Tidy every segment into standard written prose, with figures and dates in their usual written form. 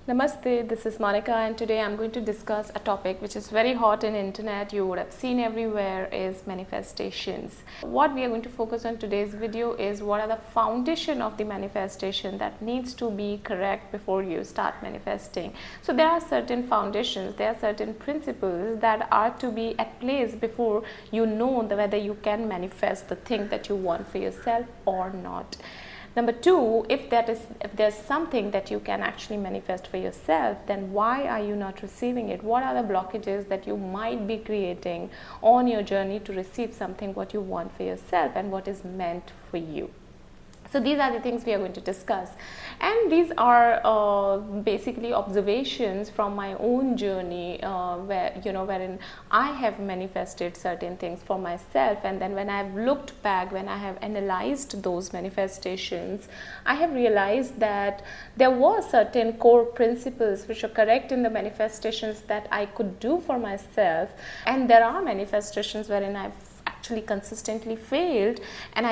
Namaste, this is Monica and today I'm going to discuss a topic which is very hot in internet, you would have seen everywhere, is manifestations. What we are going to focus on today's video is what are the foundation of the manifestation that needs to be correct before you start manifesting. So there are certain foundations, there are certain principles that are to be at place before you know whether you can manifest the thing that you want for yourself or not. Number two, if there's something that you can actually manifest for yourself, then why are you not receiving it? What are the blockages that you might be creating on your journey to receive something what you want for yourself and what is meant for you? So these are the things we are going to discuss, and these are basically observations from my own journey, wherein I have manifested certain things for myself, and then when I have looked back, when I have analyzed those manifestations, I have realized that there were certain core principles which are correct in the manifestations that I could do for myself, and there are manifestations wherein I've actually consistently failed, and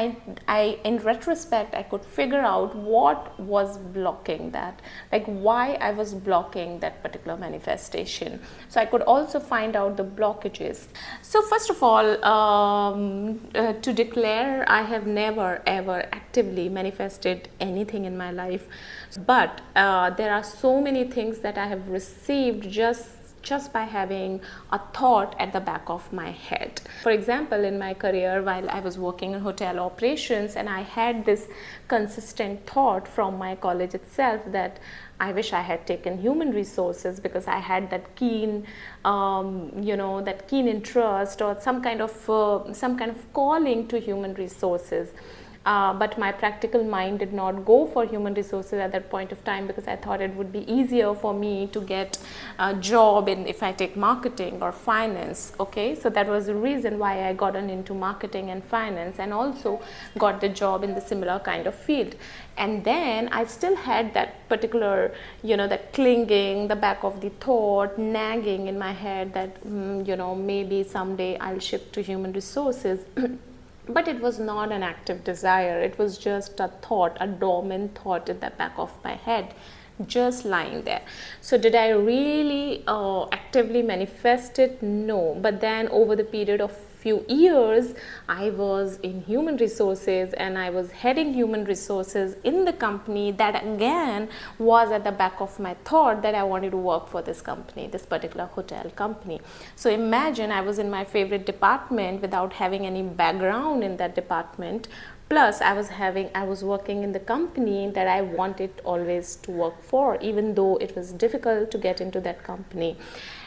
I in retrospect I could figure out what was blocking that, like why I was blocking that particular manifestation. So I could also find out the blockages. So first of all, to declare, I have never ever actively manifested anything in my life, but there are so many things that I have received just by having a thought at the back of my head. For example, in my career, while I was working in hotel operations, and I had this consistent thought from my college itself that I wish I had taken human resources, because I had that keen, that keen interest or some kind of calling to human resources. But my practical mind did not go for human resources at that point of time, because I thought it would be easier for me to get a job in if I take marketing or finance. Okay, so that was the reason why I got into marketing and finance, and also got the job in the similar kind of field. And then I still had that particular, that clinging, the back of the thought, nagging in my head that, maybe someday I'll shift to human resources. But it was not an active desire, it was just a thought, a dormant thought in the back of my head, just lying there. So did I really actively manifest it? No. But then over the period of few years, I was in human resources, and I was heading human resources in the company that again was at the back of my thought that I wanted to work for this company, this particular hotel company. So imagine, I was in my favorite department without having any background in that department. Plus, I was working in the company that I wanted always to work for, even though it was difficult to get into that company.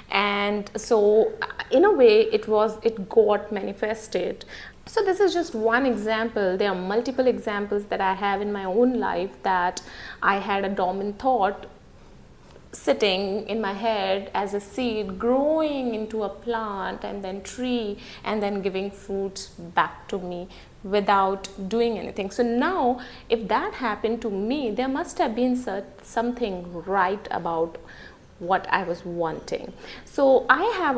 And so in a way it got manifested. So this is just one example. There are multiple examples that I have in my own life, that I had a dormant thought sitting in my head as a seed, growing into a plant and then tree, and then giving fruits back to me without doing anything. So now if that happened to me, there must have been something right about what I was wanting. So I have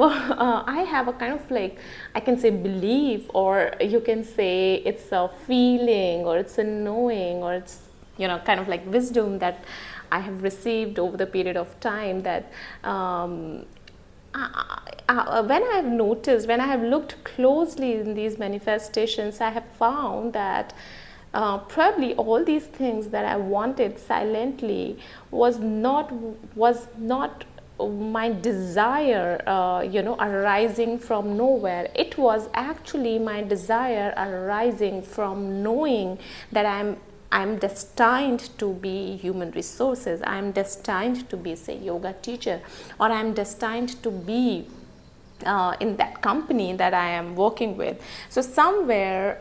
a kind of, like, I can say belief, or you can say it's a feeling, or it's a knowing, or it's kind of like wisdom that I have received over the period of time, that when I have looked closely in these manifestations, I have found that probably all these things that I wanted silently was not my desire, arising from nowhere. It was actually my desire arising from knowing that I'm destined to be human resources. I'm destined to be, say, yoga teacher, or I'm destined to be in that company that I am working with. So somewhere,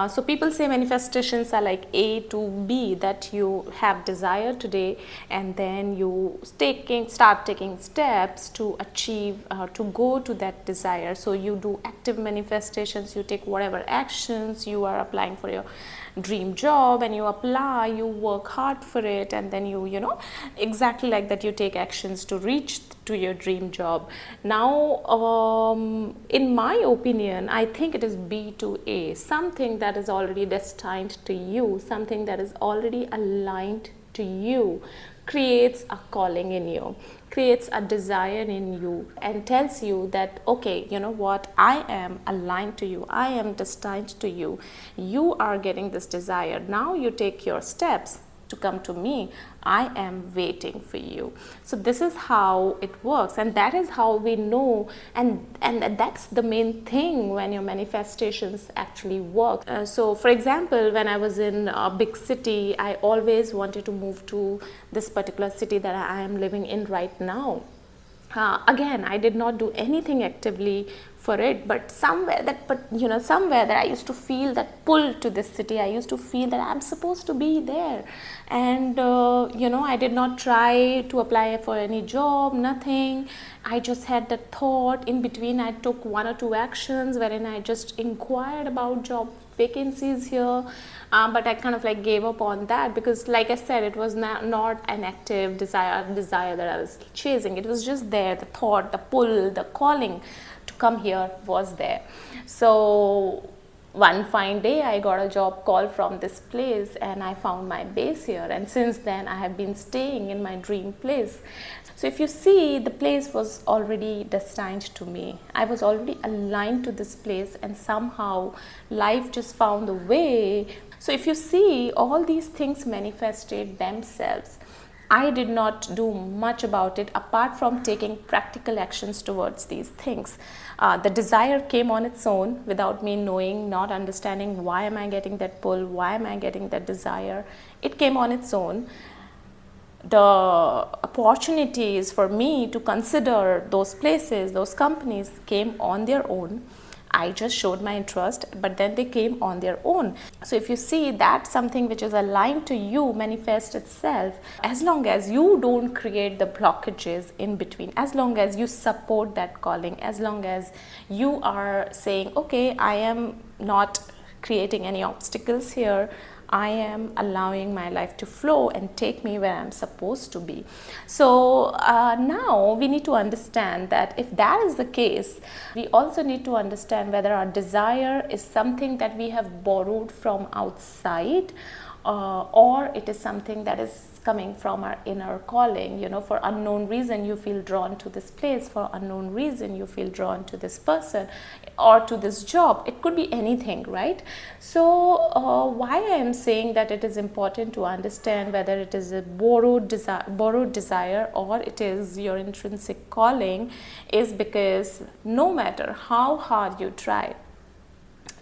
so people say manifestations are like A to B, that you have desire today, and then you start taking steps to achieve, to go to that desire. So you do active manifestations, you take whatever actions, you are applying for your dream job, and you apply, you work hard for it, and then you exactly like that, you take actions to reach to your dream job. Now in my opinion, I think it is B to A, something that is already destined to you, something that is already aligned to you, creates a calling in you, creates a desire in you, and tells you that, okay, you know what, I am aligned to you, I am destined to you, you are getting this desire, now you take your steps to come to me, I am waiting for you. So this is how it works, and that is how we know, and that's the main thing when your manifestations actually work. So for example, when I was in a big city, I always wanted to move to this particular city that I am living in right now. Again, I did not do anything actively for it, but somewhere that I used to feel that pull to this city. I used to feel that I'm supposed to be there, and I did not try to apply for any job, nothing. I just had that thought. In between, I took 1 or 2 actions wherein I just inquired about job vacancies here, but I kind of like gave up on that, because like I said, it was not an active desire that I was chasing. It was just there, the thought, the pull, the calling to come here was there. So one fine day, I got a job call from this place, and I found my base here, and since then I have been staying in my dream place. So if you see, the place was already destined to me. I was already aligned to this place, and somehow life just found a way. So if you see, all these things manifested themselves. I did not do much about it apart from taking practical actions towards these things. The desire came on its own without me knowing, not understanding why am I getting that pull, why am I getting that desire. It came on its own. The opportunities for me to consider those places, those companies came on their own. I just showed my interest, but then they came on their own. So if you see, that something which is aligned to you manifests itself, as long as you don't create the blockages in between, as long as you support that calling, as long as you are saying, okay, I am not creating any obstacles here, I am allowing my life to flow and take me where I'm supposed to be. So now we need to understand that if that is the case, we also need to understand whether our desire is something that we have borrowed from outside, or it is something that is coming from our inner calling. For unknown reason you feel drawn to this place, for unknown reason you feel drawn to this person or to this job. It could be anything, right? So why I am saying that it is important to understand whether it is a borrowed desire or it is your intrinsic calling is because no matter how hard you try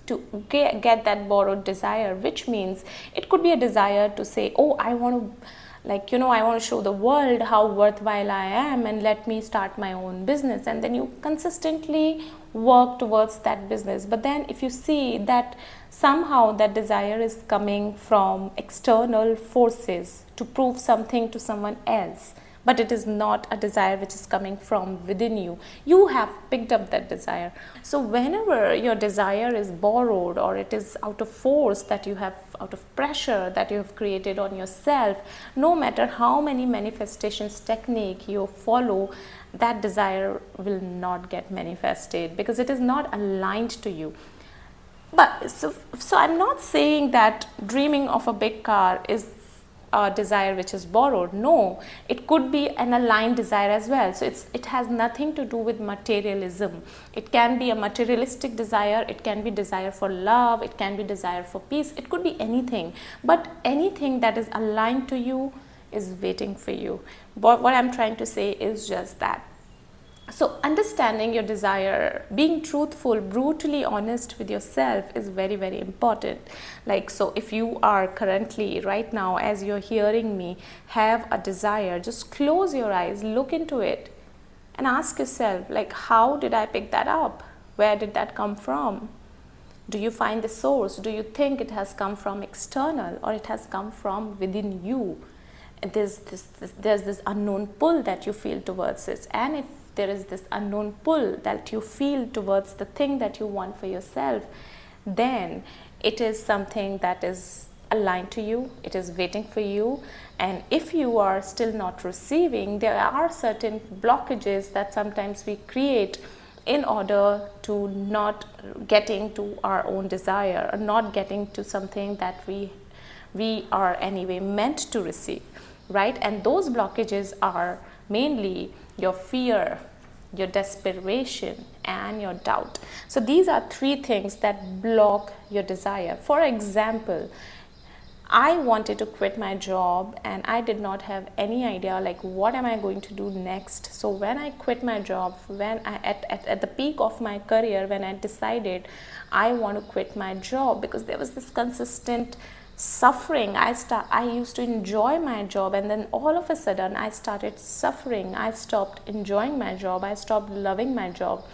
to get that borrowed desire, which means it could be a desire to say, oh, I want to I want to show the world how worthwhile I am, and let me start my own business, and then you consistently work towards that business. But then if you see that somehow that desire is coming from external forces to prove something to someone else, but it is not a desire which is coming from within you. You have picked up that desire. So whenever your desire is borrowed, or it is out of force that you have, out of pressure that you have created on yourself, no matter how many manifestations technique you follow, that desire will not get manifested because it is not aligned to you. But so I'm not saying that dreaming of a big car is a desire which is borrowed. No, it could be an aligned desire as well. So it has nothing to do with materialism. It can be a materialistic desire, it can be desire for love, it can be desire for peace, it could be anything. But anything that is aligned to you is waiting for you. But what I'm trying to say is just that. So understanding your desire, being truthful, brutally honest with yourself is very, very important. So if you are currently right now, as you're hearing me, have a desire, just close your eyes, look into it and ask yourself, how did I pick that up? Where did that come from? Do you find the source? Do you think it has come from external, or it has come from within you? There's this unknown pull that you feel towards it. And if there is this unknown pull that you feel towards the thing that you want for yourself, then it is something that is aligned to you, it is waiting for you. And if you are still not receiving, there are certain blockages that sometimes we create in order to not getting to our own desire, or not getting to something that we are anyway meant to receive. right? And those blockages are mainly your fear, your desperation, and your doubt. So these are three things that block your desire. For example, I wanted to quit my job and I did not have any idea like what am I going to do next. So when I quit my job, when I at the peak of my career, when I decided I want to quit my job because there was this consistent suffering. I used to enjoy my job, and then all of a sudden I started suffering. I stopped enjoying my job. I stopped loving my job.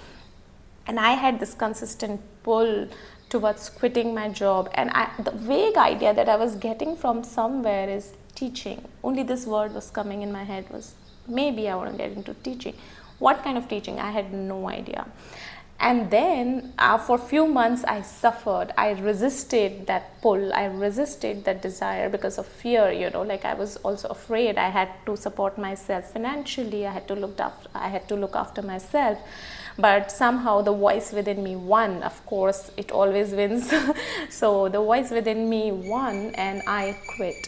And I had this consistent pull towards quitting my job, and the vague idea that I was getting from somewhere is teaching. Only this word was coming in my head, was maybe I want to get into teaching. What kind of teaching? I had no idea. And then for a few months I suffered. I resisted that pull. I resisted that desire because of fear, like I was also afraid. I had to support myself financially. I had to look after myself. But somehow the voice within me won. Of course, it always wins. So the voice within me won and I quit.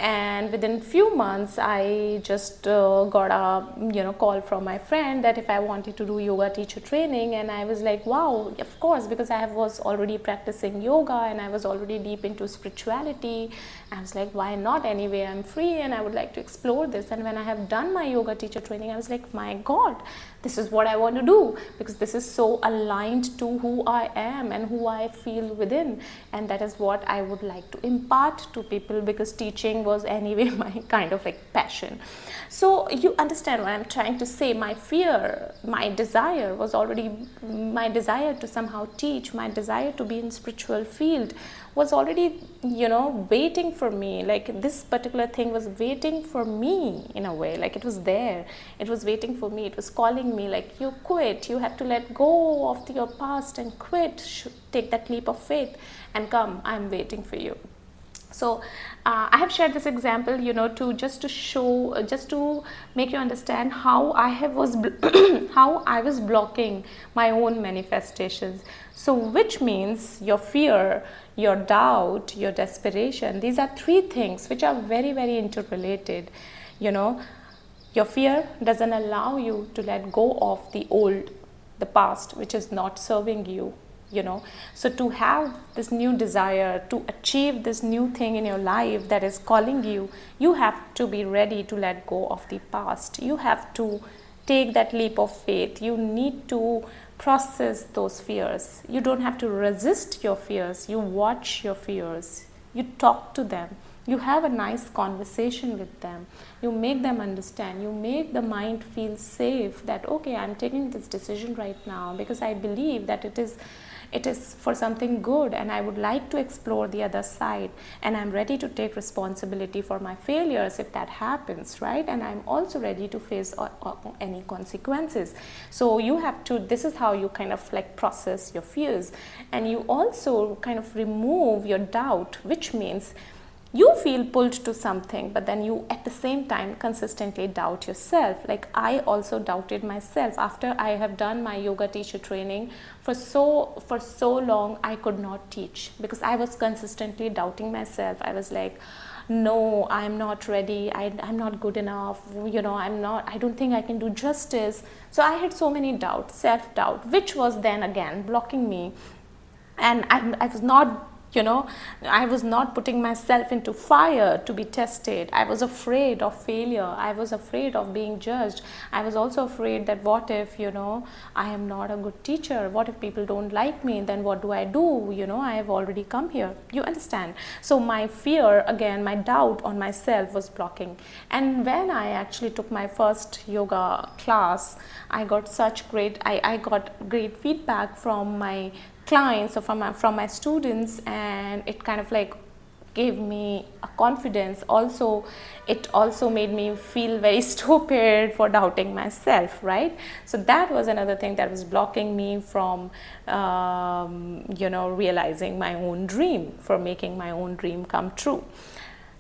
And within few months I just got a call from my friend that if I wanted to do yoga teacher training, and I was like, wow, of course, because I was already practicing yoga and I was already deep into spirituality. I was like, why not? Anyway, I'm free and I would like to explore this. And when I have done my yoga teacher training, I was like, my God, this is what I want to do, because this is so aligned to who I am and who I feel within, and that is what I would like to impart to people, because teaching was anyway my kind of like passion. So you understand what I'm trying to say. My fear, my desire was already, my desire to somehow teach, my desire to be in spiritual field was already waiting for me. Like this particular thing was waiting for me in a way, like it was there, it was waiting for me, it was calling me, like, you quit, you have to let go of your past and quit, take that leap of faith and come, I'm waiting for you. So I have shared this example, to show, just to make you understand how how I was blocking my own manifestations. So which means your fear, your doubt, your desperation, these are three things which are very, very interrelated. Your fear doesn't allow you to let go of the old, the past, which is not serving you. So to have this new desire, to achieve this new thing in your life that is calling you, you have to be ready to let go of the past. You have to take that leap of faith. You need to process those fears. You don't have to resist your fears. You watch your fears. You talk to them. You have a nice conversation with them. You make them understand. You make the mind feel safe that, okay, I'm taking this decision right now because I believe that it is for something good, and I would like to explore the other side, and I'm ready to take responsibility for my failures if that happens, right? And I'm also ready to face any consequences. So you have to, this is how you kind of like process your fears, and you also kind of remove your doubt, which means you feel pulled to something, but then you at the same time consistently doubt yourself. Like I also doubted myself after I have done my yoga teacher training. For so long I could not teach because I was consistently doubting myself. I was like, no, I'm not ready, I'm not good enough, I don't think I can do justice. So I had so many doubts, self-doubt, which was then again blocking me. And I was not I was not putting myself into fire to be tested. I was afraid of failure. I was afraid of being judged. I was also afraid that what if, I am not a good teacher? What if people don't like me? Then what do? I have already come here. You understand? So my fear, again, my doubt on myself was blocking. And when I actually took my first yoga class, I got I got great feedback from my clients or from my students, and it kind of like gave me a confidence. Also, it also made me feel very stupid for doubting myself, right? So that was another thing that was blocking me from realizing my own dream, for making my own dream come true.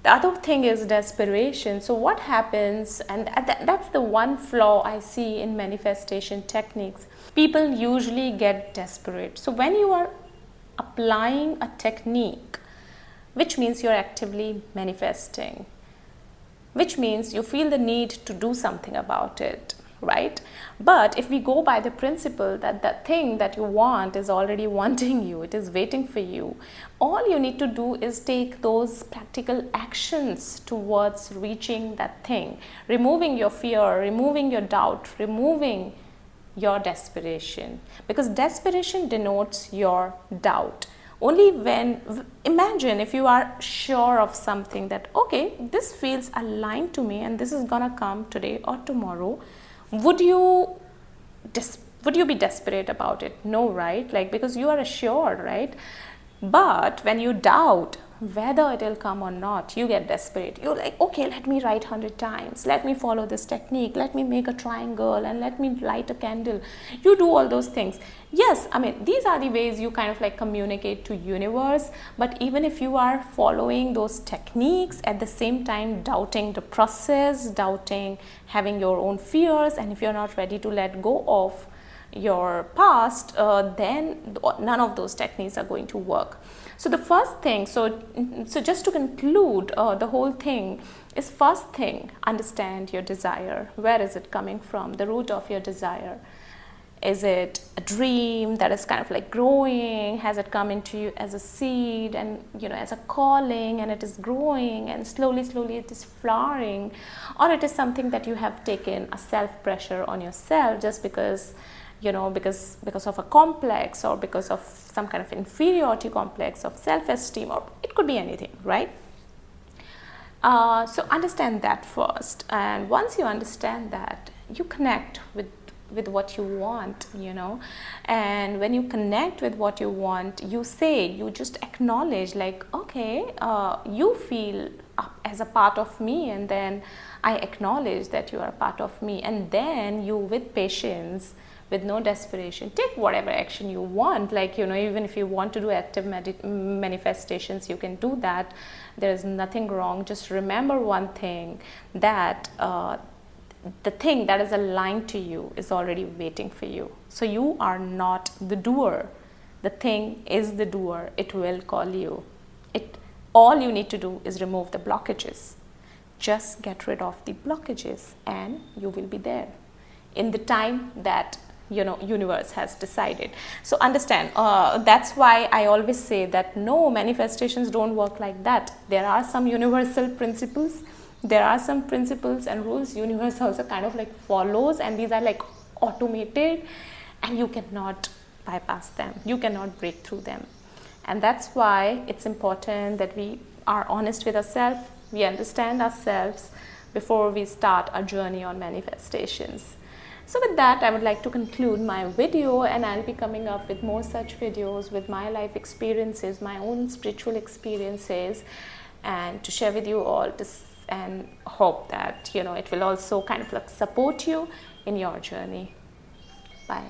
The other thing is desperation. So what happens, and that's the one flaw I see in manifestation techniques. People usually get desperate. So when you are applying a technique, which means you're actively manifesting, which means you feel the need to do something about it, right? But if we go by the principle that the thing that you want is already wanting you, it is waiting for you, all you need to do is take those practical actions towards reaching that thing, removing your fear, removing your doubt, removing your desperation, because desperation denotes your doubt. Only when, imagine if you are sure of something that, okay, this feels aligned to me and this is gonna come today or tomorrow, would you be desperate about it? No, right? Like, because you are assured, right? But when you doubt whether it will come or not, you get desperate. You're like, okay, let me write 100 times, let me follow this technique, let me make a triangle, and let me light a candle. You do all those things. Yes, I mean, these are the ways you kind of like communicate to universe. But even if you are following those techniques, at the same time doubting the process, doubting, having your own fears, and if you're not ready to let go of your past, then none of those techniques are going to work. So the first thing, so just to conclude the whole thing, is first thing, understand your desire. Where is it coming from? The root of your desire. Is it a dream that is kind of like growing? Has it come into you as a seed and, you know, as a calling, and it is growing and slowly it is flowering? Or it is something that you have taken a self pressure on yourself just because, you know, because of a complex, or because of some kind of inferiority complex, of self-esteem, or it could be anything, right? So understand that first, and once you understand that, you connect with what you want, you know. And when you connect with what you want, you just acknowledge, like, okay, you feel as a part of me, and then I acknowledge that you are a part of me, and then you, with patience, with no desperation, take whatever action you want. Like, you know, even if you want to do active manifestations, you can do that. There is nothing wrong. Just remember one thing, that the thing that is aligned to you is already waiting for you. So you are not the doer. The thing is the doer. It will call you. All you need to do is remove the blockages. Just get rid of the blockages and you will be there in the time that, you know, universe has decided. So understand, that's why I always say that no, manifestations don't work like that. There are some universal principles, there are some principles and rules universe also kind of like follows, and these are like automated, and you cannot bypass them, you cannot break through them. And that's why it's important that we are honest with ourselves, we understand ourselves before we start a journey on manifestations. So with that, I would like to conclude my video, and I'll be coming up with more such videos with my life experiences, my own spiritual experiences, and to share with you all this, and hope that, you know, it will also kind of like support you in your journey. Bye.